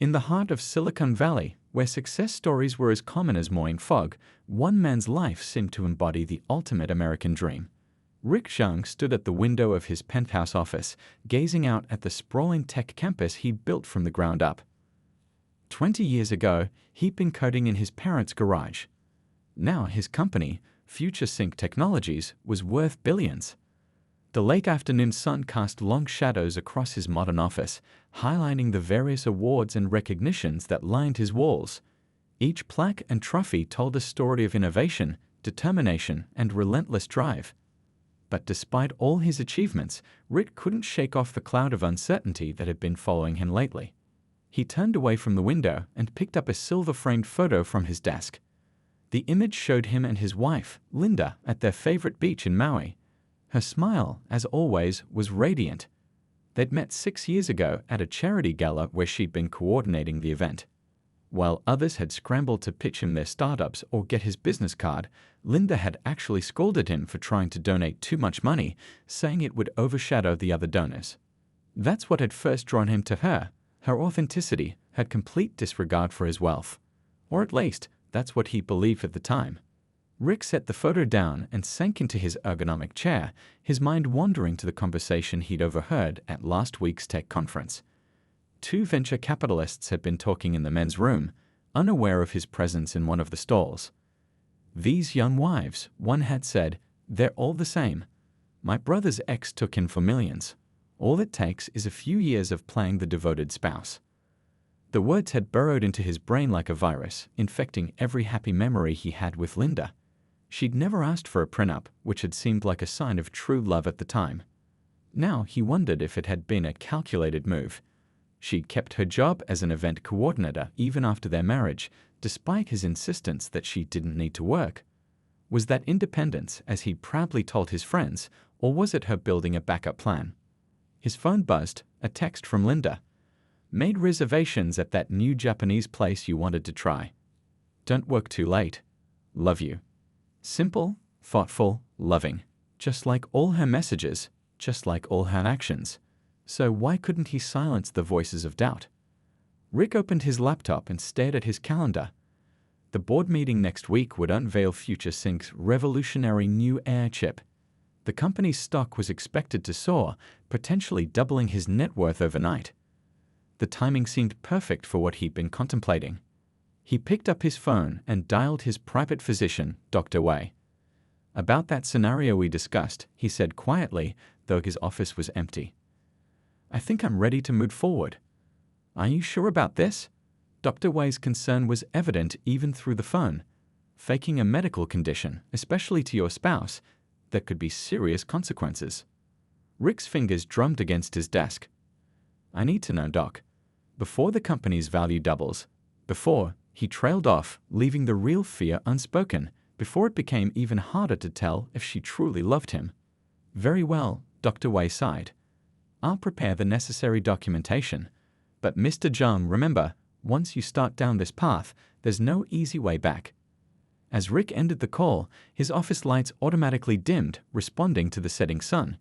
In the heart of Silicon Valley, where success stories were as common as morning fog, one man's life seemed to embody the ultimate American dream. Rick Zhang stood at the window of his penthouse office, gazing out at the sprawling tech campus he'd built from the ground up. 20 years ago, he'd been coding in his parents' garage. Now his company, FutureSync Technologies, was worth billions. The late afternoon sun cast long shadows across his modern office, highlighting the various awards and recognitions that lined his walls. Each plaque and trophy told a story of innovation, determination, and relentless drive. But despite all his achievements, Rick couldn't shake off the cloud of uncertainty that had been following him lately. He turned away from the window and picked up a silver-framed photo from his desk. The image showed him and his wife, Linda, at their favorite beach in Maui. Her smile, as always, was radiant. They'd met 6 years ago at a charity gala where she'd been coordinating the event. While others had scrambled to pitch him their startups or get his business card, Linda had actually scolded him for trying to donate too much money, saying it would overshadow the other donors. That's what had first drawn him to her authenticity, her complete disregard for his wealth. Or at least, that's what he believed at the time. Rick set the photo down and sank into his ergonomic chair, his mind wandering to the conversation he'd overheard at last week's tech conference. 2 venture capitalists had been talking in the men's room, unaware of his presence in one of the stalls. "These young wives," one had said, "they're all the same. My brother's ex took in for millions. All it takes is a few years of playing the devoted spouse." The words had burrowed into his brain like a virus, infecting every happy memory he had with Linda. She'd never asked for a prenup, which had seemed like a sign of true love at the time. Now he wondered if it had been a calculated move. She'd kept her job as an event coordinator even after their marriage, despite his insistence that she didn't need to work. Was that independence, as he proudly told his friends, or was it her building a backup plan? His phone buzzed, a text from Linda. "Made reservations at that new Japanese place you wanted to try. Don't work too late. Love you." Simple, thoughtful, loving. Just like all her messages, just like all her actions. So why couldn't he silence the voices of doubt? Rick opened his laptop and stared at his calendar. The board meeting next week would unveil FutureSync's revolutionary new AI chip. The company's stock was expected to soar, potentially doubling his net worth overnight. The timing seemed perfect for what he'd been contemplating. He picked up his phone and dialed his private physician, Dr. Wei. "About that scenario we discussed," he said quietly, though his office was empty. "I think I'm ready to move forward." "Are you sure about this?" Dr. Wei's concern was evident even through the phone. "Faking a medical condition, especially to your spouse, there could be serious consequences." Rick's fingers drummed against his desk. "I need to know, Doc. Before the company's value doubles, before..." He trailed off, leaving the real fear unspoken, before it became even harder to tell if she truly loved him. "Very well," Dr. Wei sighed. "I'll prepare the necessary documentation. But Mr. Zhang, remember, once you start down this path, there's no easy way back." As Rick ended the call, his office lights automatically dimmed, responding to the setting sun.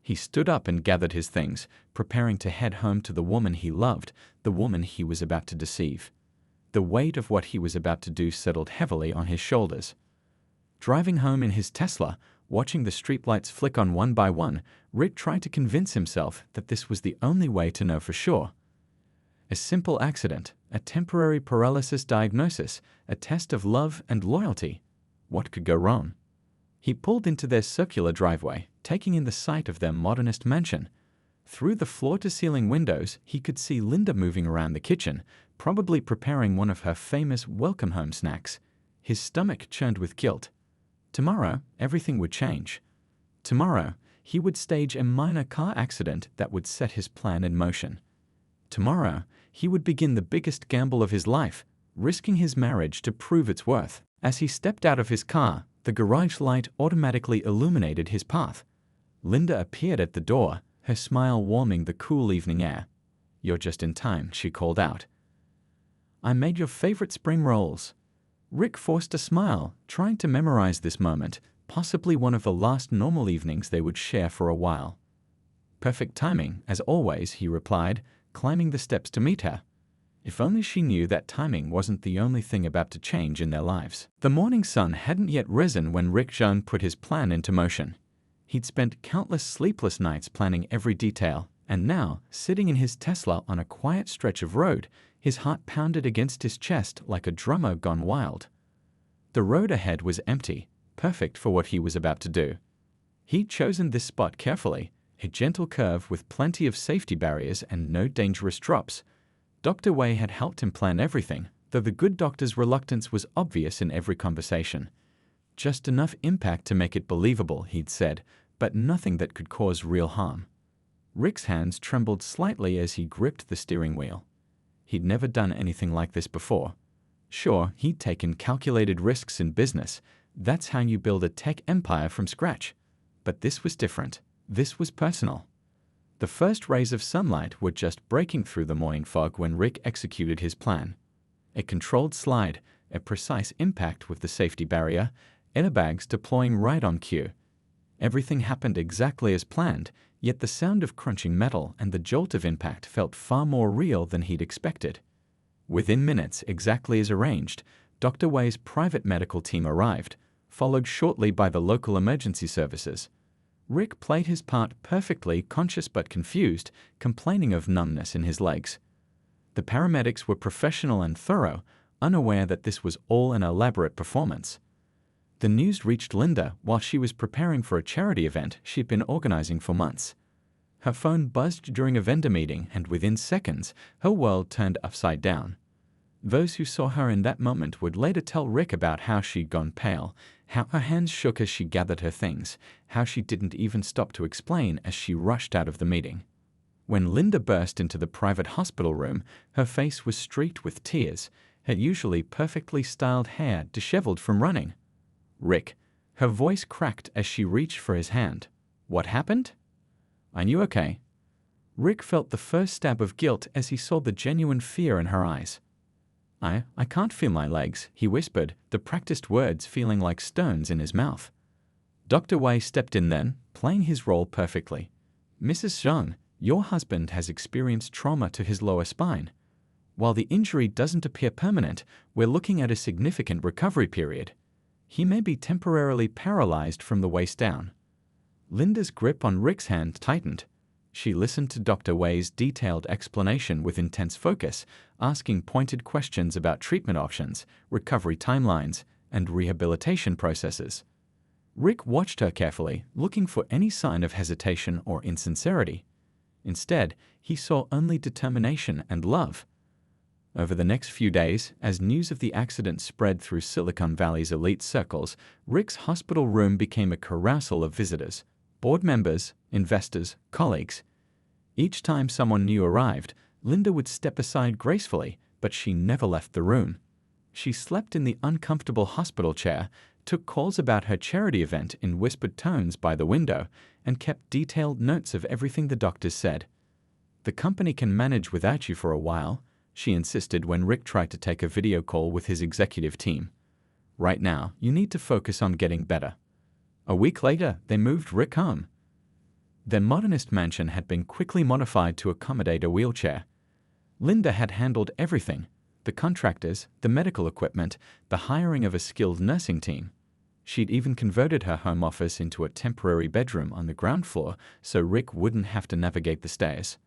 He stood up and gathered his things, preparing to head home to the woman he loved, the woman he was about to deceive. The weight of what he was about to do settled heavily on his shoulders. Driving home in his Tesla, watching the streetlights flick on one by one, Rick tried to convince himself that this was the only way to know for sure. A simple accident, a temporary paralysis diagnosis, a test of love and loyalty. What could go wrong? He pulled into their circular driveway, taking in the sight of their modernist mansion. Through the floor-to-ceiling windows, he could see Linda moving around the kitchen, probably preparing one of her famous welcome home snacks. His stomach churned with guilt. Tomorrow, everything would change. Tomorrow, he would stage a minor car accident that would set his plan in motion. Tomorrow, he would begin the biggest gamble of his life, risking his marriage to prove its worth. As he stepped out of his car, the garage light automatically illuminated his path. Linda appeared at the door, her smile warming the cool evening air. "You're just in time," she called out. "I made your favorite spring rolls." Rick forced a smile, trying to memorize this moment, possibly one of the last normal evenings they would share for a while. "Perfect timing, as always," he replied, climbing the steps to meet her. If only she knew that timing wasn't the only thing about to change in their lives. The morning sun hadn't yet risen when Rick Zhang put his plan into motion. He'd spent countless sleepless nights planning every detail, and now, sitting in his Tesla on a quiet stretch of road, his heart pounded against his chest like a drummer gone wild. The road ahead was empty, perfect for what he was about to do. He'd chosen this spot carefully, a gentle curve with plenty of safety barriers and no dangerous drops. Dr. Wei had helped him plan everything, though the good doctor's reluctance was obvious in every conversation. Just enough impact to make it believable, he'd said, but nothing that could cause real harm. Rick's hands trembled slightly as he gripped the steering wheel. He'd never done anything like this before. Sure, he'd taken calculated risks in business. That's how you build a tech empire from scratch. But this was different. This was personal. The first rays of sunlight were just breaking through the morning fog when Rick executed his plan. A controlled slide, a precise impact with the safety barrier, airbags deploying right on cue. Everything happened exactly as planned, yet the sound of crunching metal and the jolt of impact felt far more real than he'd expected. Within minutes, exactly as arranged, Dr. Wei's private medical team arrived, followed shortly by the local emergency services. Rick played his part perfectly, conscious but confused, complaining of numbness in his legs. The paramedics were professional and thorough, unaware that this was all an elaborate performance. The news reached Linda while she was preparing for a charity event she'd been organizing for months. Her phone buzzed during a vendor meeting, and within seconds, her world turned upside down. Those who saw her in that moment would later tell Rick about how she'd gone pale, how her hands shook as she gathered her things, how she didn't even stop to explain as she rushed out of the meeting. When Linda burst into the private hospital room, her face was streaked with tears, her usually perfectly styled hair disheveled from running. Rick, her voice cracked as she reached for his hand. What happened? Are you okay? Rick felt the first stab of guilt as he saw the genuine fear in her eyes. I can't feel my legs, he whispered, the practiced words feeling like stones in his mouth. Dr. Wei stepped in then, playing his role perfectly. Mrs. Zhang, your husband has experienced trauma to his lower spine. While the injury doesn't appear permanent, we're looking at a significant recovery period. He may be temporarily paralyzed from the waist down. Linda's grip on Rick's hand tightened. She listened to Dr. Wei's detailed explanation with intense focus, asking pointed questions about treatment options, recovery timelines, and rehabilitation processes. Rick watched her carefully, looking for any sign of hesitation or insincerity. Instead, he saw only determination and love. Over the next few days, as news of the accident spread through Silicon Valley's elite circles, Rick's hospital room became a carousel of visitors. Board members, investors, colleagues. Each time someone new arrived, Linda would step aside gracefully, but she never left the room. She slept in the uncomfortable hospital chair, took calls about her charity event in whispered tones by the window, and kept detailed notes of everything the doctors said. The company can manage without you for a while, she insisted when Rick tried to take a video call with his executive team. Right now, you need to focus on getting better. A week later, they moved Rick home. Their modernist mansion had been quickly modified to accommodate a wheelchair. Linda had handled everything: the contractors, the medical equipment, the hiring of a skilled nursing team. She'd even converted her home office into a temporary bedroom on the ground floor so Rick wouldn't have to navigate the stairs.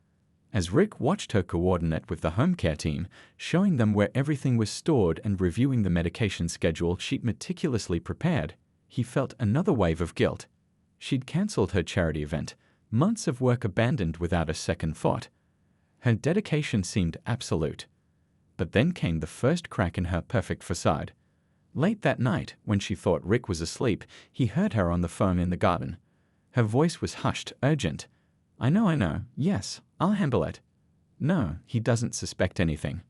As Rick watched her coordinate with the home care team, showing them where everything was stored and reviewing the medication schedule she'd meticulously prepared, he felt another wave of guilt. She'd cancelled her charity event, months of work abandoned without a second thought. Her dedication seemed absolute. But then came the first crack in her perfect facade. Late that night, when she thought Rick was asleep, he heard her on the phone in the garden. Her voice was hushed, urgent. I know. Yes, I'll handle it. No, he doesn't suspect anything.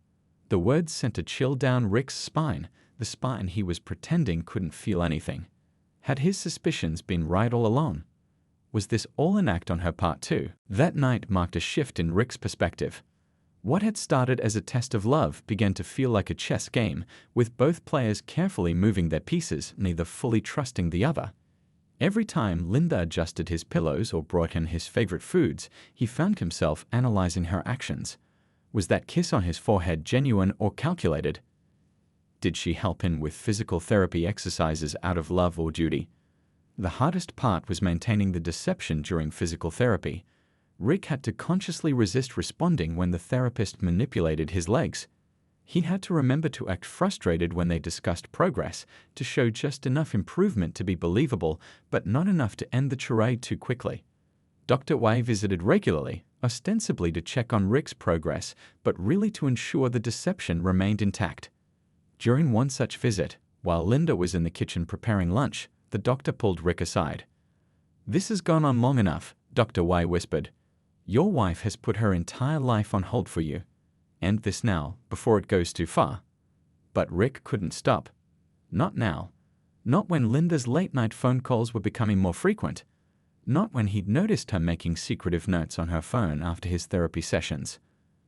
The words sent a chill down Rick's spine, the spine he was pretending couldn't feel anything. Had his suspicions been right all along? Was this all an act on her part too? That night marked a shift in Rick's perspective. What had started as a test of love began to feel like a chess game, with both players carefully moving their pieces, neither fully trusting the other. Every time Linda adjusted his pillows or brought in his favorite foods, he found himself analyzing her actions. Was that kiss on his forehead genuine or calculated? Did she help him with physical therapy exercises out of love or duty? The hardest part was maintaining the deception during physical therapy. Rick had to consciously resist responding when the therapist manipulated his legs. He had to remember to act frustrated when they discussed progress, to show just enough improvement to be believable, but not enough to end the charade too quickly. Dr. Wei visited regularly, ostensibly to check on Rick's progress, but really to ensure the deception remained intact. During one such visit, while Linda was in the kitchen preparing lunch, the doctor pulled Rick aside. "This has gone on long enough," Dr. Wei whispered. "Your wife has put her entire life on hold for you. End this now, before it goes too far." But Rick couldn't stop. Not now. Not when Linda's late-night phone calls were becoming more frequent. Not when he'd noticed her making secretive notes on her phone after his therapy sessions.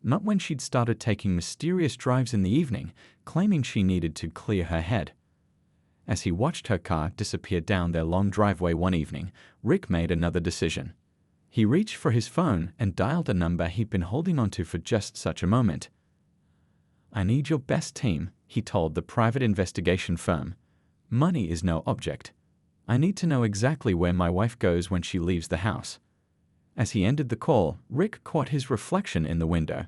Not when she'd started taking mysterious drives in the evening, claiming she needed to clear her head. As he watched her car disappear down their long driveway one evening, Rick made another decision. He reached for his phone and dialed a number he'd been holding onto for just such a moment. "I need your best team," he told the private investigation firm. "Money is no object. I need to know exactly where my wife goes when she leaves the house." As he ended the call, Rick caught his reflection in the window.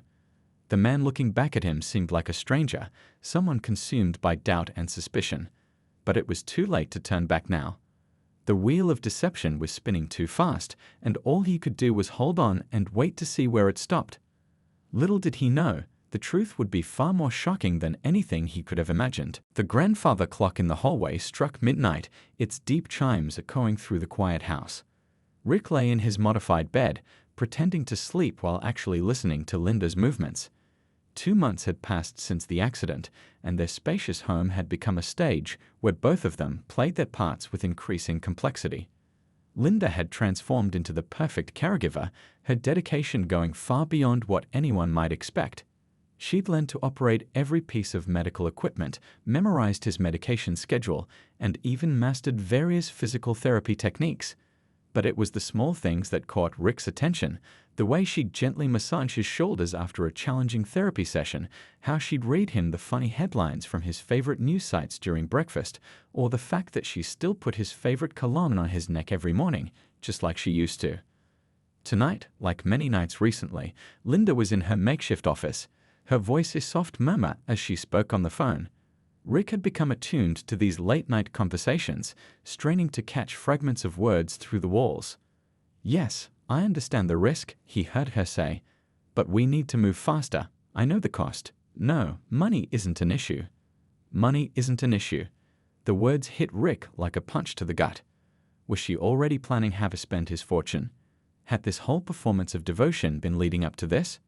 The man looking back at him seemed like a stranger, someone consumed by doubt and suspicion. But it was too late to turn back now. The wheel of deception was spinning too fast, and all he could do was hold on and wait to see where it stopped. Little did he know, the truth would be far more shocking than anything he could have imagined. The grandfather clock in the hallway struck midnight, its deep chimes echoing through the quiet house. Rick lay in his modified bed, pretending to sleep while actually listening to Linda's movements. 2 months had passed since the accident, and their spacious home had become a stage where both of them played their parts with increasing complexity. Linda had transformed into the perfect caregiver, her dedication going far beyond what anyone might expect. She'd learned to operate every piece of medical equipment, memorized his medication schedule, and even mastered various physical therapy techniques. But it was the small things that caught Rick's attention, the way she'd gently massage his shoulders after a challenging therapy session, how she'd read him the funny headlines from his favorite news sites during breakfast, or the fact that she still put his favorite cologne on his neck every morning, just like she used to. Tonight, like many nights recently, Linda was in her makeshift office, her voice a soft murmur as she spoke on the phone. Rick had become attuned to these late-night conversations, straining to catch fragments of words through the walls. "Yes, I understand the risk," he heard her say. "But we need to move faster. I know the cost. No, money isn't an issue." Money isn't an issue. The words hit Rick like a punch to the gut. Was she already planning how to spend his fortune? Had this whole performance of devotion been leading up to this?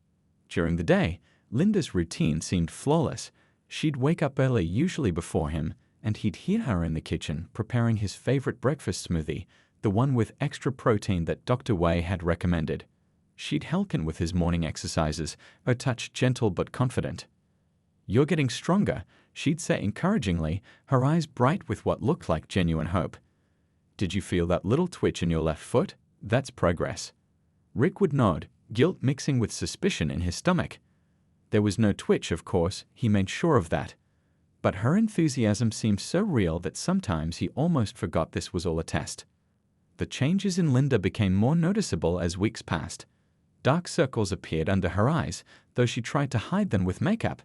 During the day, Linda's routine seemed flawless. She'd wake up early, usually before him, and he'd hear her in the kitchen preparing his favorite breakfast smoothie, the one with extra protein that Dr. Wei had recommended. She'd help him with his morning exercises, her touch gentle but confident. "You're getting stronger," she'd say encouragingly, her eyes bright with what looked like genuine hope. "Did you feel that little twitch in your left foot? That's progress." Rick would nod, guilt mixing with suspicion in his stomach. There was no twitch, of course, he made sure of that. But her enthusiasm seemed so real that sometimes he almost forgot this was all a test. The changes in Linda became more noticeable as weeks passed. Dark circles appeared under her eyes, though she tried to hide them with makeup.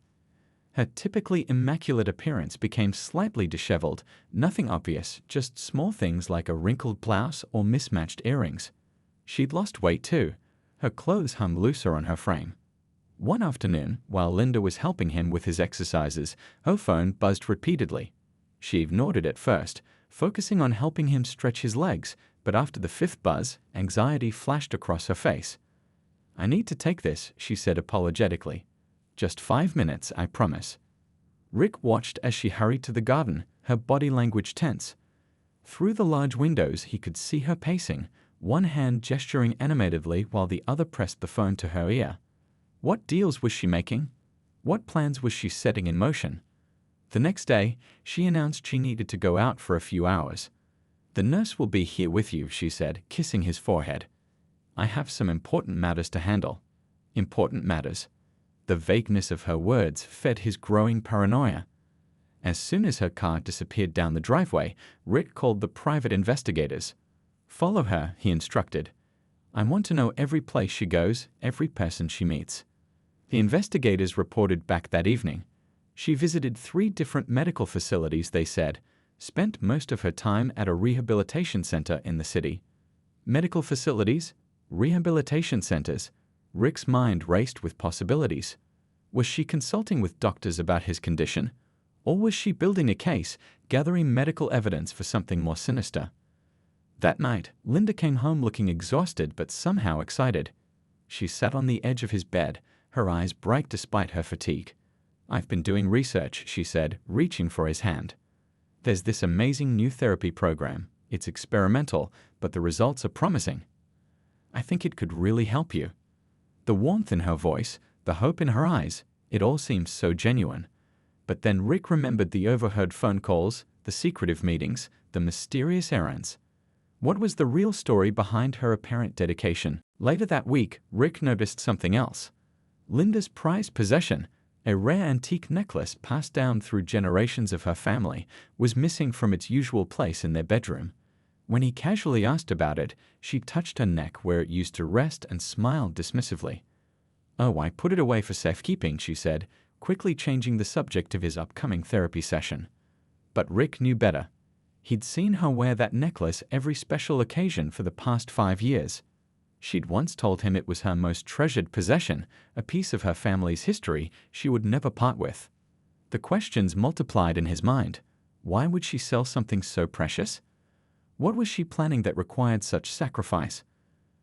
Her typically immaculate appearance became slightly disheveled, nothing obvious, just small things like a wrinkled blouse or mismatched earrings. She'd lost weight too. Her clothes hung looser on her frame. One afternoon, while Linda was helping him with his exercises, her phone buzzed repeatedly. She ignored it at first, focusing on helping him stretch his legs, but after the 5th buzz, anxiety flashed across her face. "I need to take this," she said apologetically. "Just 5 minutes, I promise." Rick watched as she hurried to the garden, her body language tense. Through the large windows he could see her pacing, one hand gesturing animatedly while the other pressed the phone to her ear. What deals was she making? What plans was she setting in motion? The next day, she announced she needed to go out for a few hours. "The nurse will be here with you," she said, kissing his forehead. "I have some important matters to handle." Important matters. The vagueness of her words fed his growing paranoia. As soon as her car disappeared down the driveway, Rick called the private investigators. "Follow her," he instructed. "I want to know every place she goes, every person she meets." The investigators reported back that evening. She visited 3 different medical facilities, they said, spent most of her time at a rehabilitation center in the city. Medical facilities? Rehabilitation centers? Rick's mind raced with possibilities. Was she consulting with doctors about his condition? Or was she building a case, gathering medical evidence for something more sinister? That night, Linda came home looking exhausted but somehow excited. She sat on the edge of his bed, her eyes bright despite her fatigue. "I've been doing research," she said, reaching for his hand. "There's this amazing new therapy program. It's experimental, but the results are promising. I think it could really help you." The warmth in her voice, the hope in her eyes, it all seemed so genuine. But then Rick remembered the overheard phone calls, the secretive meetings, the mysterious errands. What was the real story behind her apparent dedication? Later that week, Rick noticed something else. Linda's prized possession, a rare antique necklace passed down through generations of her family, was missing from its usual place in their bedroom. When he casually asked about it, she touched her neck where it used to rest and smiled dismissively. "Oh, I put it away for safekeeping," she said, quickly changing the subject of his upcoming therapy session. But Rick knew better. He'd seen her wear that necklace every special occasion for the past 5 years. She'd once told him it was her most treasured possession, a piece of her family's history she would never part with. The questions multiplied in his mind. Why would she sell something so precious? What was she planning that required such sacrifice?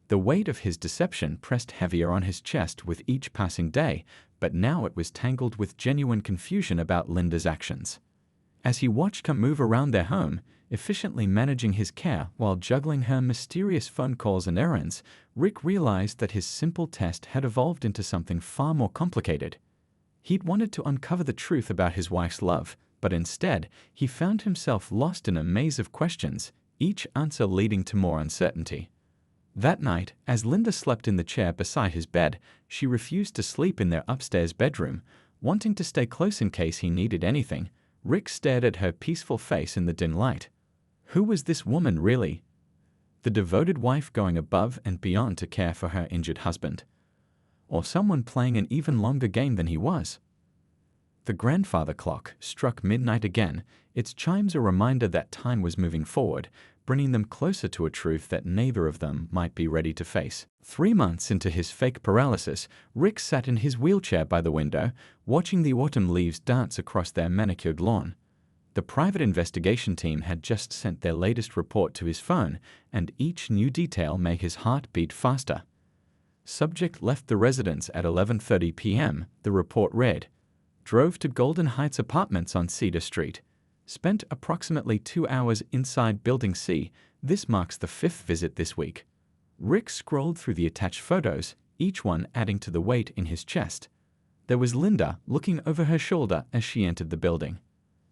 The weight of his deception pressed heavier on his chest with each passing day, but now it was tangled with genuine confusion about Linda's actions. As he watched her move around their home, efficiently managing his care while juggling her mysterious phone calls and errands, Rick realized that his simple test had evolved into something far more complicated. He'd wanted to uncover the truth about his wife's love, but instead, he found himself lost in a maze of questions, each answer leading to more uncertainty. That night, as Linda slept in the chair beside his bed, she refused to sleep in their upstairs bedroom. Wanting to stay close in case he needed anything, Rick stared at her peaceful face in the dim light. Who was this woman really? The devoted wife going above and beyond to care for her injured husband? Or someone playing an even longer game than he was? The grandfather clock struck midnight again, its chimes a reminder that time was moving forward, bringing them closer to a truth that neither of them might be ready to face. 3 months into his fake paralysis, Rick sat in his wheelchair by the window, watching the autumn leaves dance across their manicured lawn. The private investigation team had just sent their latest report to his phone, and each new detail made his heart beat faster. Subject left the residence at 11:30 p.m., the report read. Drove to Golden Heights Apartments on Cedar Street. Spent approximately 2 hours inside Building C. This marks the 5th visit this week. Rick scrolled through the attached photos, each one adding to the weight in his chest. There was Linda looking over her shoulder as she entered the building.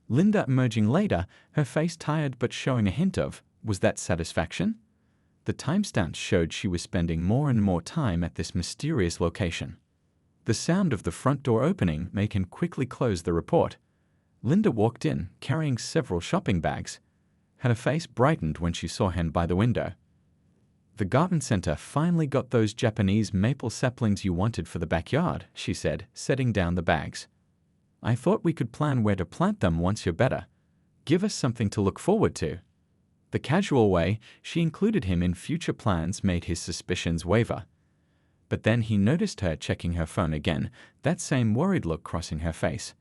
Linda emerging later, her face tired but showing a hint of, was that satisfaction? The timestamps showed she was spending more and more time at this mysterious location. The sound of the front door opening made him quickly close the report. Linda walked in, carrying several shopping bags. Her face brightened when she saw him by the window. "The garden center finally got those Japanese maple saplings you wanted for the backyard," she said, setting down the bags. "I thought we could plan where to plant them once you're better. Give us something to look forward to." The casual way she included him in future plans made his suspicions waver. But then he noticed her checking her phone again, that same worried look crossing her face.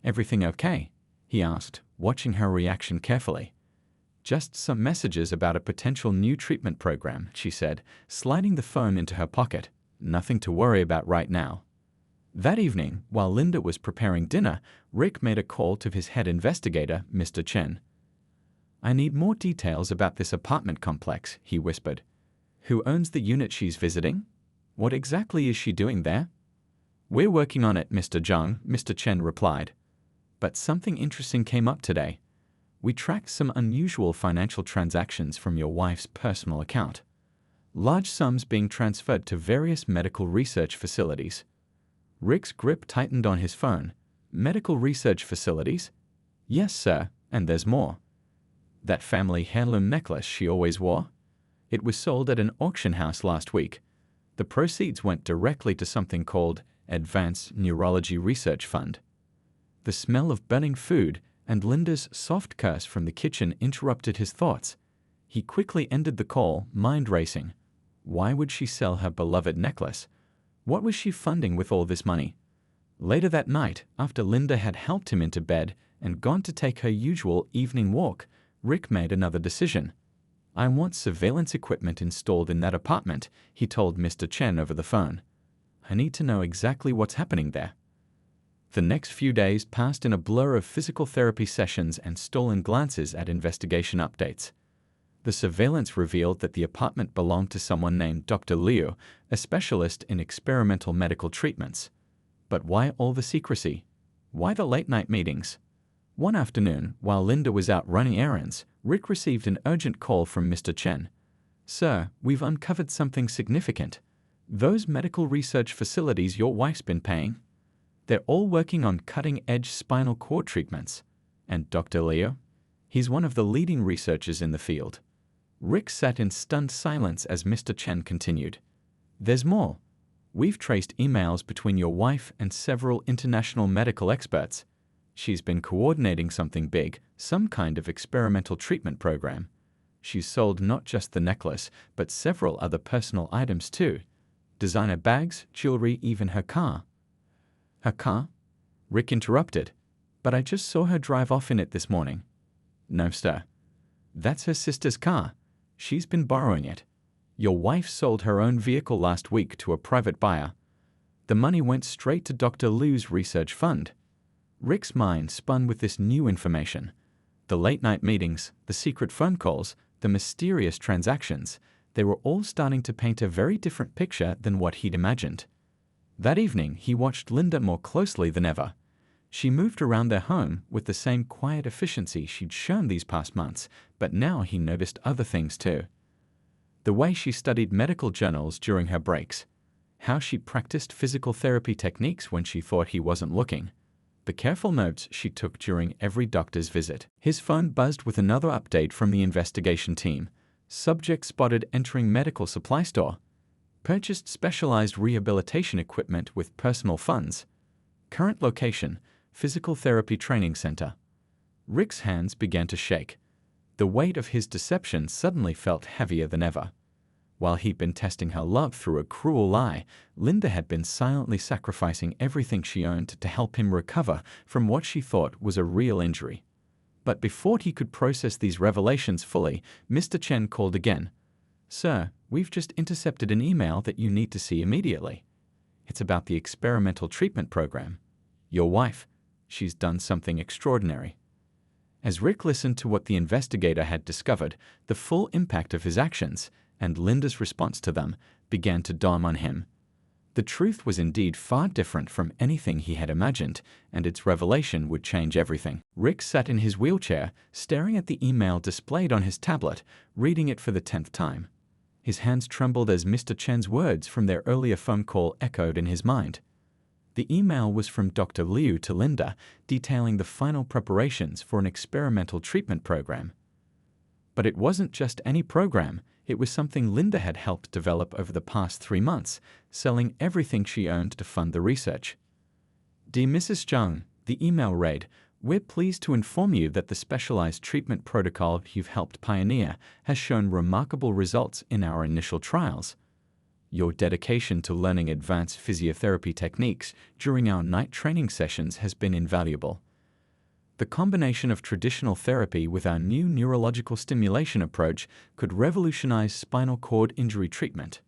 "Everything okay?" he asked, watching her reaction carefully. "Just some messages about a potential new treatment program," she said, sliding the phone into her pocket. "Nothing to worry about right now." That evening, while Linda was preparing dinner, Rick made a call to his head investigator, Mr. Chen. "I need more details about this apartment complex," he whispered. "Who owns the unit she's visiting? What exactly is she doing there?" "We're working on it, Mr. Zhang," Mr. Chen replied. "But something interesting came up today. We tracked some unusual financial transactions from your wife's personal account. Large sums being transferred to various medical research facilities." Rick's grip tightened on his phone. Medical research facilities? Yes, sir, and there's more. That family heirloom necklace she always wore? It was sold at an auction house last week. The proceeds went directly to something called Advanced Neurology Research Fund. The smell of burning food and Linda's soft curse from the kitchen interrupted his thoughts. He quickly ended the call, mind racing. Why would she sell her beloved necklace? What was she funding with all this money? Later that night, after Linda had helped him into bed and gone to take her usual evening walk, Rick made another decision. I want surveillance equipment installed in that apartment, he told Mr. Chen over the phone. I need to know exactly what's happening there. The next few days passed in a blur of physical therapy sessions and stolen glances at investigation updates. The surveillance revealed that the apartment belonged to someone named Dr. Liu, a specialist in experimental medical treatments. But why all the secrecy? Why the late-night meetings? One afternoon, while Linda was out running errands, Rick received an urgent call from Mr. Chen. Sir, we've uncovered something significant. Those medical research facilities your wife's been paying, they're all working on cutting-edge spinal cord treatments. And Dr. Liu? He's one of the leading researchers in the field. Rick sat in stunned silence as Mr. Chen continued. There's more. We've traced emails between your wife and several international medical experts. She's been coordinating something big, some kind of experimental treatment program. She's sold not just the necklace, but several other personal items too. Designer bags, jewelry, even her car. Her car? Rick interrupted. But I just saw her drive off in it this morning. No, sir. That's her sister's car. She's been borrowing it. Your wife sold her own vehicle last week to a private buyer. The money went straight to Dr. Liu's research fund. Rick's mind spun with this new information. The late-night meetings, the secret phone calls, the mysterious transactions, they were all starting to paint a very different picture than what he'd imagined. That evening, he watched Linda more closely than ever. She moved around their home with the same quiet efficiency she'd shown these past months, but now he noticed other things too. The way she studied medical journals during her breaks, how she practiced physical therapy techniques when she thought he wasn't looking, the careful notes she took during every doctor's visit. His phone buzzed with another update from the investigation team. Subject spotted entering medical supply store. Purchased specialized rehabilitation equipment with personal funds. Current location, Physical Therapy Training Center. Rick's hands began to shake. The weight of his deception suddenly felt heavier than ever. While he'd been testing her love through a cruel lie, Linda had been silently sacrificing everything she owned to help him recover from what she thought was a real injury. But before he could process these revelations fully, Mr. Chen called again. Sir, we've just intercepted an email that you need to see immediately. It's about the experimental treatment program. Your wife, she's done something extraordinary. As Rick listened to what the investigator had discovered, the full impact of his actions, and Linda's response to them, began to dawn on him. The truth was indeed far different from anything he had imagined, and its revelation would change everything. Rick sat in his wheelchair, staring at the email displayed on his tablet, reading it for the 10th time. His hands trembled as Mr. Chen's words from their earlier phone call echoed in his mind. The email was from Dr. Liu to Linda, detailing the final preparations for an experimental treatment program. But it wasn't just any program, it was something Linda had helped develop over the past 3 months, selling everything she owned to fund the research. Dear Mrs. Zhang, the email read, we're pleased to inform you that the specialized treatment protocol you've helped pioneer has shown remarkable results in our initial trials. Your dedication to learning advanced physiotherapy techniques during our night training sessions has been invaluable. The combination of traditional therapy with our new neurological stimulation approach could revolutionize spinal cord injury treatment.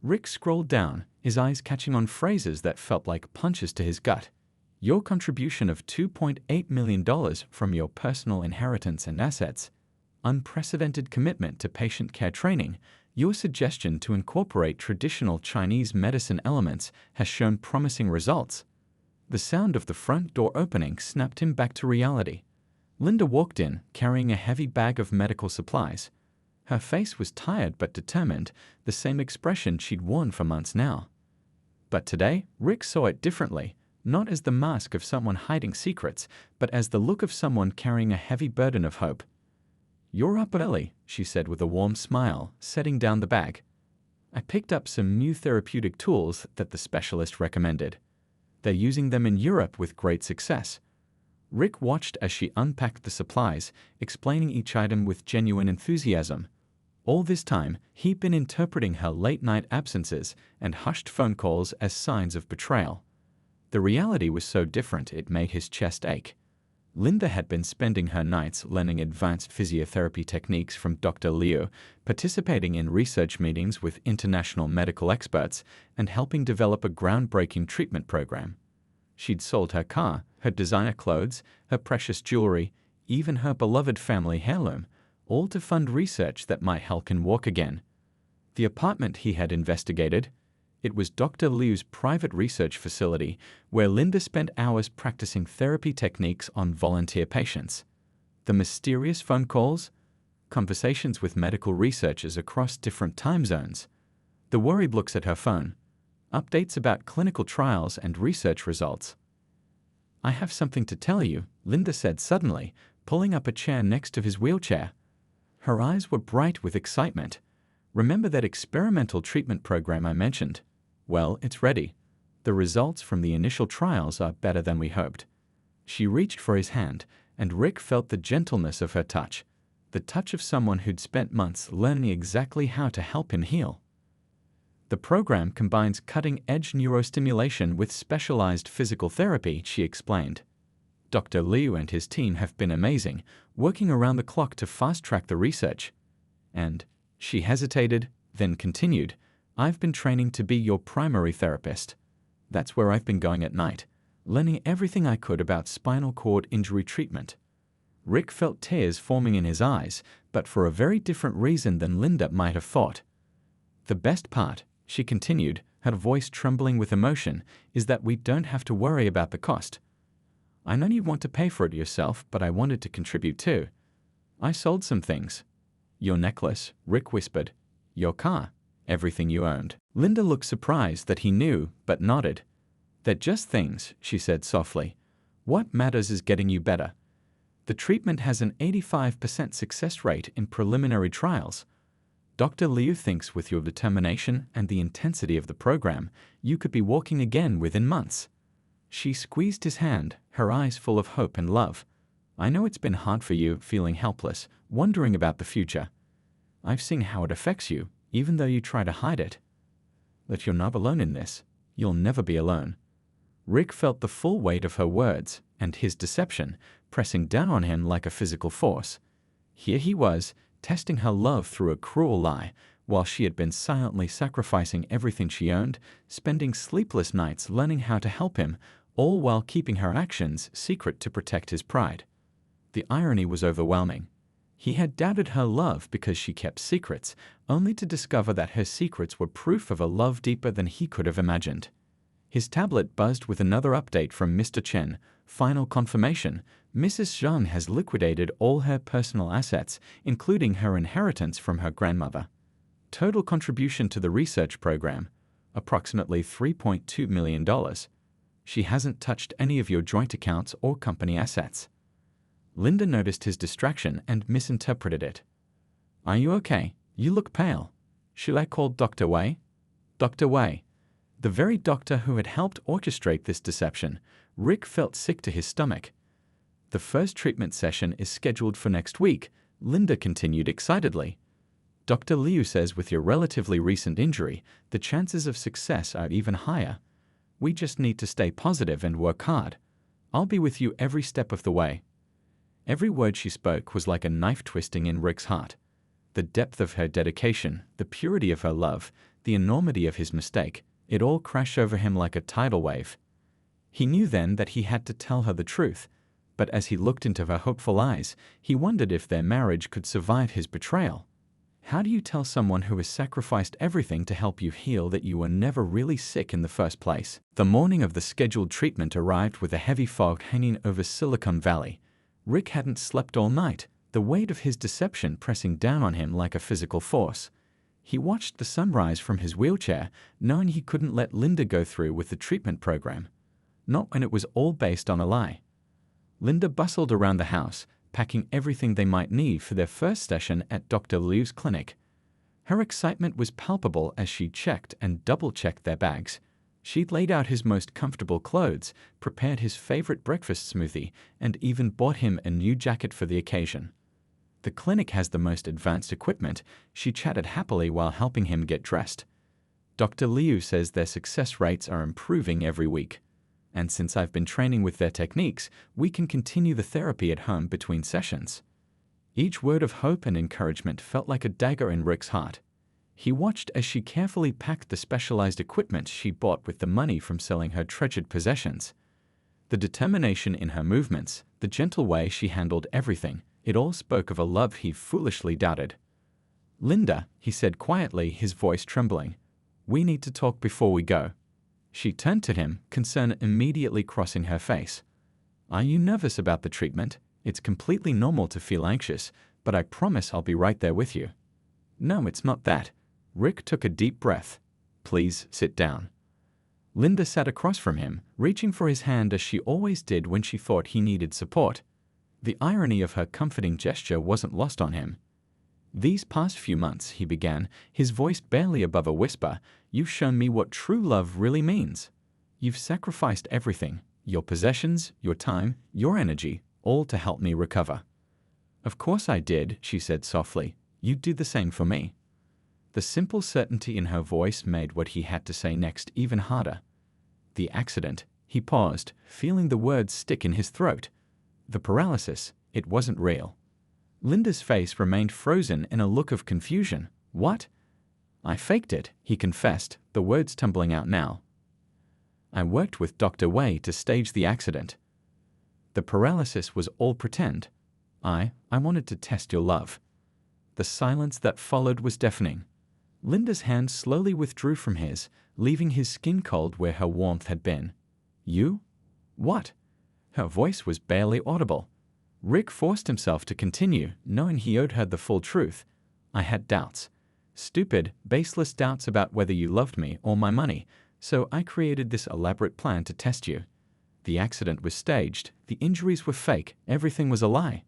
Rick scrolled down, his eyes catching on phrases that felt like punches to his gut. Your contribution of $2.8 million from your personal inheritance and assets, unprecedented commitment to patient care training, your suggestion to incorporate traditional Chinese medicine elements has shown promising results. The sound of the front door opening snapped him back to reality. Linda walked in, carrying a heavy bag of medical supplies. Her face was tired but determined, the same expression she'd worn for months now. But today, Rick saw it differently, not as the mask of someone hiding secrets, but as the look of someone carrying a heavy burden of hope. "You're up early," she said with a warm smile, setting down the bag. "I picked up some new therapeutic tools that the specialist recommended. They're using them in Europe with great success." Rick watched as she unpacked the supplies, explaining each item with genuine enthusiasm. All this time, he'd been interpreting her late-night absences and hushed phone calls as signs of betrayal. The reality was so different it made his chest ache. Linda had been spending her nights learning advanced physiotherapy techniques from Dr. Liu, participating in research meetings with international medical experts, and helping develop a groundbreaking treatment program. She'd sold her car, her designer clothes, her precious jewelry, even her beloved family heirloom, all to fund research that might help him walk again. The apartment he had investigated, it was Dr. Liu's private research facility where Linda spent hours practicing therapy techniques on volunteer patients. The mysterious phone calls, conversations with medical researchers across different time zones. The worried looks at her phone, updates about clinical trials and research results. "I have something to tell you," Linda said suddenly, pulling up a chair next to his wheelchair. Her eyes were bright with excitement. "Remember that experimental treatment program I mentioned? Well, it's ready. The results from the initial trials are better than we hoped." She reached for his hand, and Rick felt the gentleness of her touch, the touch of someone who'd spent months learning exactly how to help him heal. "The program combines cutting-edge neurostimulation with specialized physical therapy," she explained. "Dr. Liu and his team have been amazing, working around the clock to fast-track the research. And," she hesitated, then continued, "I've been training to be your primary therapist. That's where I've been going at night, learning everything I could about spinal cord injury treatment." Rick felt tears forming in his eyes, but for a very different reason than Linda might have thought. "The best part," she continued, her voice trembling with emotion, "is that we don't have to worry about the cost. I know you want to pay for it yourself, but I wanted to contribute too. I sold some things." "Your necklace," Rick whispered. "Your car. Everything you owned." Linda looked surprised that he knew, but nodded. "They're just things," she said softly. "What matters is getting you better. The treatment has an 85% success rate in preliminary trials. Dr. Liu thinks with your determination and the intensity of the program, you could be walking again within months." She squeezed his hand, her eyes full of hope and love. "I know it's been hard for you, feeling helpless, wondering about the future. I've seen how it affects you, even though you try to hide it. But you're not alone in this. You'll never be alone." Rick felt the full weight of her words, and his deception, pressing down on him like a physical force. Here he was, testing her love through a cruel lie, while she had been silently sacrificing everything she owned, spending sleepless nights learning how to help him, all while keeping her actions secret to protect his pride. The irony was overwhelming. He had doubted her love because she kept secrets, only to discover that her secrets were proof of a love deeper than he could have imagined. His tablet buzzed with another update from Mr. Chen. "Final confirmation. Mrs. Zhang has liquidated all her personal assets, including her inheritance from her grandmother. Total contribution to the research program, approximately $3.2 million. She hasn't touched any of your joint accounts or company assets." Linda noticed his distraction and misinterpreted it. "Are you okay? You look pale. Should I call Dr. Wei?" Dr. Wei, the very doctor who had helped orchestrate this deception. Rick felt sick to his stomach. "The first treatment session is scheduled for next week," Linda continued excitedly. "Dr. Liu says with your relatively recent injury, the chances of success are even higher. We just need to stay positive and work hard. I'll be with you every step of the way." Every word she spoke was like a knife twisting in Rick's heart. The depth of her dedication, the purity of her love, the enormity of his mistake, it all crashed over him like a tidal wave. He knew then that he had to tell her the truth, but as he looked into her hopeful eyes, he wondered if their marriage could survive his betrayal. How do you tell someone who has sacrificed everything to help you heal that you were never really sick in the first place? The morning of the scheduled treatment arrived with a heavy fog hanging over Silicon Valley. Rick hadn't slept all night, the weight of his deception pressing down on him like a physical force. He watched the sunrise from his wheelchair, knowing he couldn't let Linda go through with the treatment program. Not when it was all based on a lie. Linda bustled around the house, packing everything they might need for their first session at Dr. Liu's clinic. Her excitement was palpable as she checked and double-checked their bags. She'd laid out his most comfortable clothes, prepared his favorite breakfast smoothie, and even bought him a new jacket for the occasion. The clinic has the most advanced equipment, she chatted happily while helping him get dressed. Dr. Liu says their success rates are improving every week. And since I've been training with their techniques, we can continue the therapy at home between sessions. Each word of hope and encouragement felt like a dagger in Rick's heart. He watched as she carefully packed the specialized equipment she bought with the money from selling her treasured possessions. The determination in her movements, the gentle way she handled everything, it all spoke of a love he foolishly doubted. "Linda," he said quietly, his voice trembling, "we need to talk before we go." She turned to him, concern immediately crossing her face. "Are you nervous about the treatment? It's completely normal to feel anxious, but I promise I'll be right there with you." "No, it's not that." Rick took a deep breath. "Please sit down." Linda sat across from him, reaching for his hand as she always did when she thought he needed support. The irony of her comforting gesture wasn't lost on him. "These past few months," he began, his voice barely above a whisper, "you've shown me what true love really means. You've sacrificed everything, your possessions, your time, your energy, all to help me recover." "Of course I did," she said softly. "You'd do the same for me." The simple certainty in her voice made what he had to say next even harder. "The accident," he paused, feeling the words stick in his throat. "The paralysis, it wasn't real." Linda's face remained frozen in a look of confusion. "What?" "I faked it," he confessed, the words tumbling out now. "I worked with Dr. Wei to stage the accident. The paralysis was all pretend. I wanted to test your love." The silence that followed was deafening. Linda's hand slowly withdrew from his, leaving his skin cold where her warmth had been. "You? What?" Her voice was barely audible. Rick forced himself to continue, knowing he owed her the full truth. "I had doubts. Stupid, baseless doubts about whether you loved me or my money, so I created this elaborate plan to test you. The accident was staged, the injuries were fake, everything was a lie."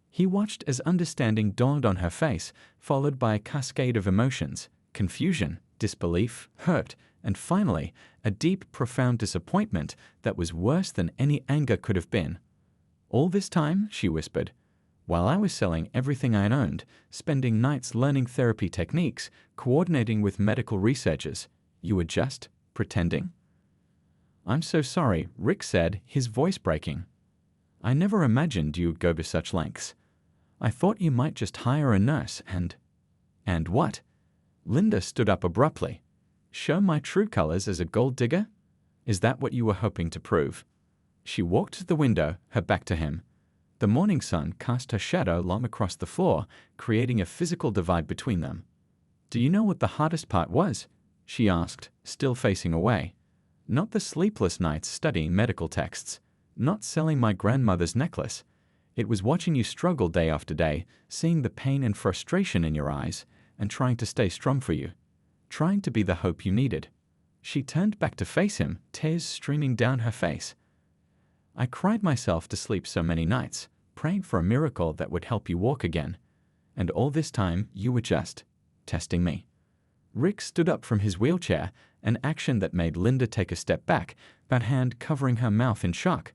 He watched as understanding dawned on her face, followed by a cascade of emotions: confusion, disbelief, hurt, and finally, a deep, profound disappointment that was worse than any anger could have been. "All this time," she whispered, "while I was selling everything I owned, spending nights learning therapy techniques, coordinating with medical researchers, you were just pretending?" "I'm so sorry," Rick said, his voice breaking. "I never imagined you'd go to such lengths. I thought you might just hire a nurse and—" "And what?" Linda stood up abruptly. "Show my true colors as a gold digger? Is that what you were hoping to prove?" She walked to the window, her back to him. The morning sun cast her shadow long across the floor, creating a physical divide between them. "Do you know what the hardest part was?" she asked, still facing away. "Not the sleepless nights studying medical texts, not selling my grandmother's necklace. It was watching you struggle day after day, seeing the pain and frustration in your eyes, and trying to stay strong for you, trying to be the hope you needed." She turned back to face him, tears streaming down her face. "I cried myself to sleep so many nights, praying for a miracle that would help you walk again. And all this time, you were just testing me." Rick stood up from his wheelchair, an action that made Linda take a step back, that hand covering her mouth in shock.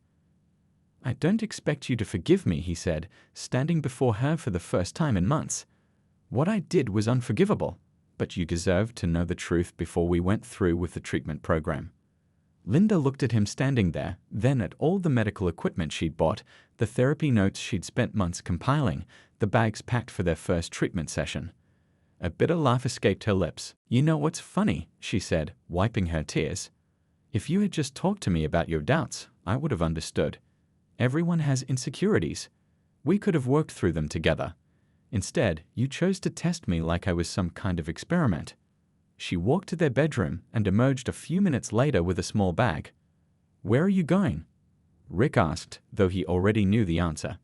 "I don't expect you to forgive me," he said, standing before her for the first time in months. "What I did was unforgivable, but you deserved to know the truth before we went through with the treatment program." Linda looked at him standing there, then at all the medical equipment she'd bought, the therapy notes she'd spent months compiling, the bags packed for their first treatment session. A bitter laugh escaped her lips. "You know what's funny?" she said, wiping her tears. "If you had just talked to me about your doubts, I would have understood. Everyone has insecurities. We could have worked through them together. Instead, you chose to test me like I was some kind of experiment." She walked to their bedroom and emerged a few minutes later with a small bag. "Where are you going?" Rick asked, though he already knew the answer.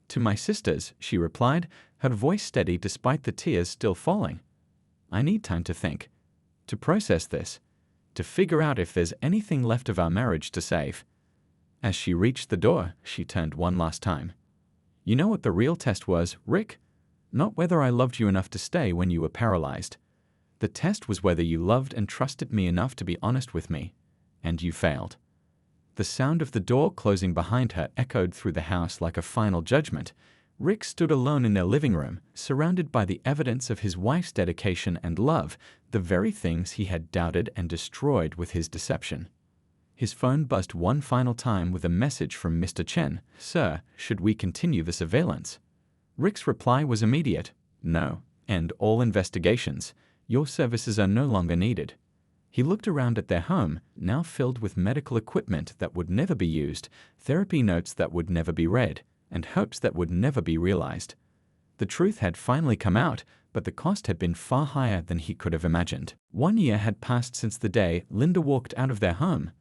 "To my sister's," she replied, her voice steady despite the tears still falling. I need time to think, to process this, to figure out if there's anything left of our marriage to save. As she reached the door, she turned one last time. You know what the real test was, Rick? Not whether I loved you enough to stay when you were paralyzed. The test was whether you loved and trusted me enough to be honest with me. And you failed. The sound of the door closing behind her echoed through the house like a final judgment. Rick stood alone in their living room, surrounded by the evidence of his wife's dedication and love, the very things he had doubted and destroyed with his deception. His phone buzzed one final time with a message from Mr. Chen. Sir, should we continue the surveillance? Rick's reply was immediate. No, end all investigations. Your services are no longer needed. He looked around at their home, now filled with medical equipment that would never be used, therapy notes that would never be read, and hopes that would never be realized. The truth had finally come out, but the cost had been far higher than he could have imagined. 1 year had passed since the day Linda walked out of their home.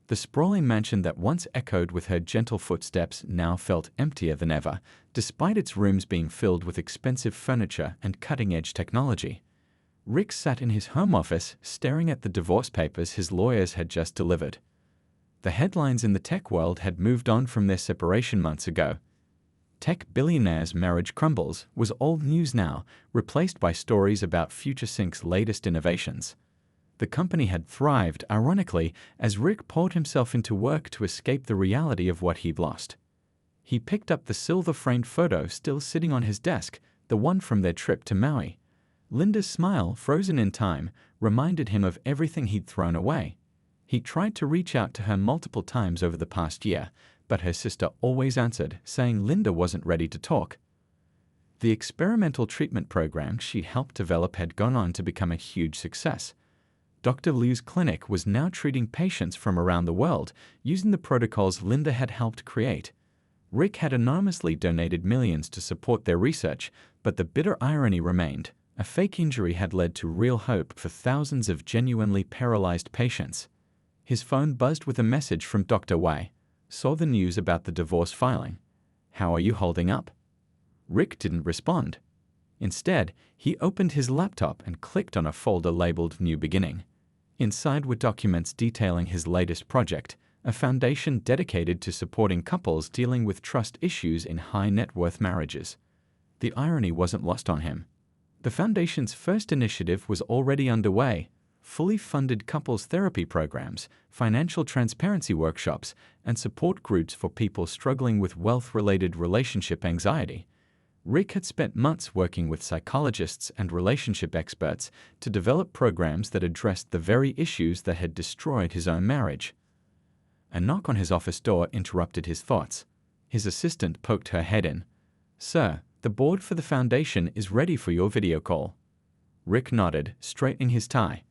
The sprawling mansion that once echoed with her gentle footsteps now felt emptier than ever, despite its rooms being filled with expensive furniture and cutting-edge technology. Rick sat in his home office, staring at the divorce papers his lawyers had just delivered. The headlines in the tech world had moved on from their separation months ago. Tech billionaire's marriage crumbles was old news now, replaced by stories about FutureSync's latest innovations. The company had thrived, ironically, as Rick poured himself into work to escape the reality of what he'd lost. He picked up the silver-framed photo still sitting on his desk, the one from their trip to Maui. Linda's smile, frozen in time, reminded him of everything he'd thrown away. He tried to reach out to her multiple times over the past year, but her sister always answered, saying Linda wasn't ready to talk. The experimental treatment program she'd helped develop had gone on to become a huge success. Dr. Liu's clinic was now treating patients from around the world using the protocols Linda had helped create. Rick had anonymously donated millions to support their research, but the bitter irony remained. A fake injury had led to real hope for thousands of genuinely paralyzed patients. His phone buzzed with a message from Dr. Wei. Saw the news about the divorce filing. How are you holding up? Rick didn't respond. Instead, he opened his laptop and clicked on a folder labeled New Beginning. Inside were documents detailing his latest project, a foundation dedicated to supporting couples dealing with trust issues in high-net-worth marriages. The irony wasn't lost on him. The foundation's first initiative was already underway: fully funded couples therapy programs, financial transparency workshops, and support groups for people struggling with wealth-related relationship anxiety. Rick had spent months working with psychologists and relationship experts to develop programs that addressed the very issues that had destroyed his own marriage. A knock on his office door interrupted his thoughts. His assistant poked her head in. Sir, the board for the foundation is ready for your video call. Rick nodded, straightening his tie.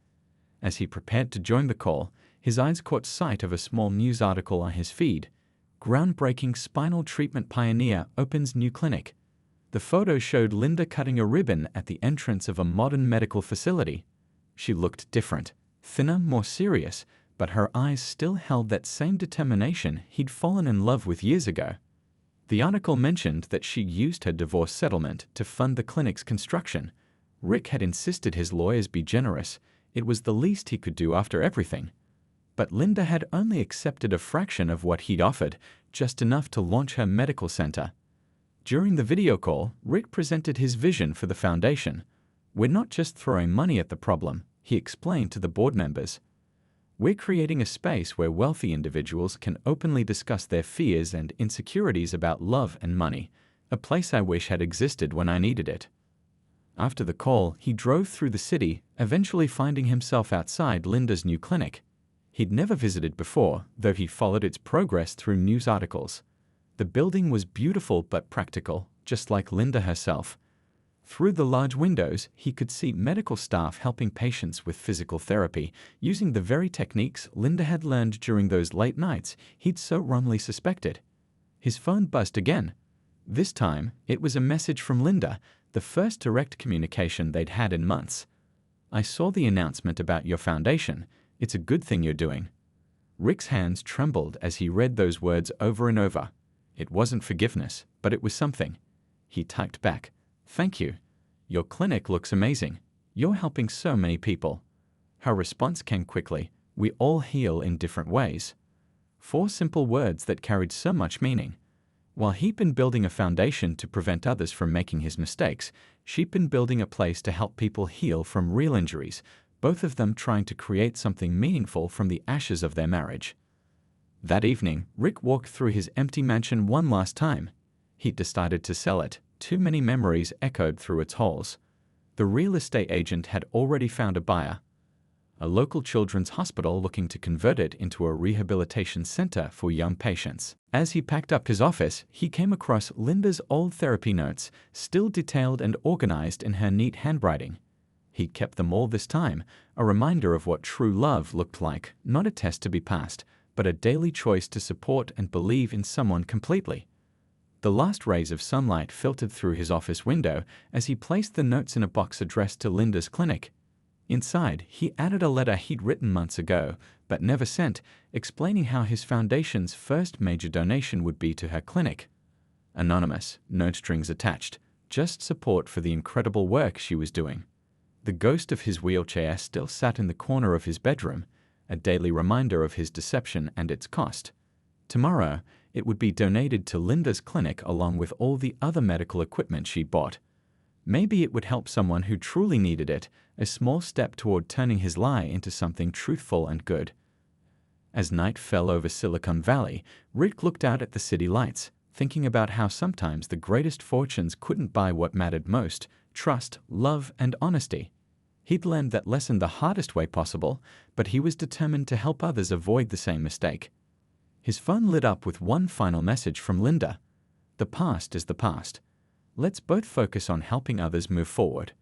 As he prepared to join the call, his eyes caught sight of a small news article on his feed. Groundbreaking spinal treatment pioneer opens new clinic. The photo showed Linda cutting a ribbon at the entrance of a modern medical facility. She looked different, thinner, more serious, but her eyes still held that same determination he'd fallen in love with years ago. The article mentioned that she used her divorce settlement to fund the clinic's construction. Rick had insisted his lawyers be generous. It was the least he could do after everything. But Linda had only accepted a fraction of what he'd offered, just enough to launch her medical center. During the video call, Rick presented his vision for the foundation. We're not just throwing money at the problem, he explained to the board members. We're creating a space where wealthy individuals can openly discuss their fears and insecurities about love and money, a place I wish had existed when I needed it. After the call, he drove through the city, eventually finding himself outside Linda's new clinic. He'd never visited before, though he followed its progress through news articles. The building was beautiful but practical, just like Linda herself. Through the large windows, he could see medical staff helping patients with physical therapy, using the very techniques Linda had learned during those late nights he'd so wrongly suspected. His phone buzzed again. This time, it was a message from Linda, the first direct communication they'd had in months. I saw the announcement about your foundation. It's a good thing you're doing. Rick's hands trembled as he read those words over and over. It wasn't forgiveness, but it was something. He typed back, "Thank you. Your clinic looks amazing. You're helping so many people." Her response came quickly. "We all heal in different ways." 4 simple words that carried so much meaning. While he'd been building a foundation to prevent others from making his mistakes, she'd been building a place to help people heal from real injuries, both of them trying to create something meaningful from the ashes of their marriage. That evening, Rick walked through his empty mansion one last time. He'd decided to sell it. Too many memories echoed through its halls. The real estate agent had already found a buyer, a local children's hospital looking to convert it into a rehabilitation center for young patients. As he packed up his office, he came across Linda's old therapy notes, still detailed and organized in her neat handwriting. He'd kept them all this time, a reminder of what true love looked like, not a test to be passed, but a daily choice to support and believe in someone completely. The last rays of sunlight filtered through his office window as he placed the notes in a box addressed to Linda's clinic. Inside, he added a letter he'd written months ago, but never sent, explaining how his foundation's first major donation would be to her clinic. Anonymous, no strings attached, just support for the incredible work she was doing. The ghost of his wheelchair still sat in the corner of his bedroom, a daily reminder of his deception and its cost. Tomorrow, it would be donated to Linda's clinic along with all the other medical equipment she'd bought. Maybe it would help someone who truly needed it, a small step toward turning his lie into something truthful and good. As night fell over Silicon Valley, Rick looked out at the city lights, thinking about how sometimes the greatest fortunes couldn't buy what mattered most: trust, love, and honesty. He'd learned that lesson the hardest way possible, but he was determined to help others avoid the same mistake. His phone lit up with one final message from Linda. "The past is the past. Let's both focus on helping others move forward."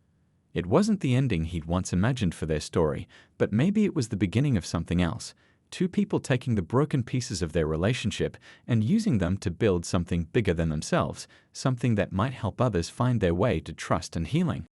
It wasn't the ending he'd once imagined for their story, but maybe it was the beginning of something else. 2 people taking the broken pieces of their relationship and using them to build something bigger than themselves, something that might help others find their way to trust and healing.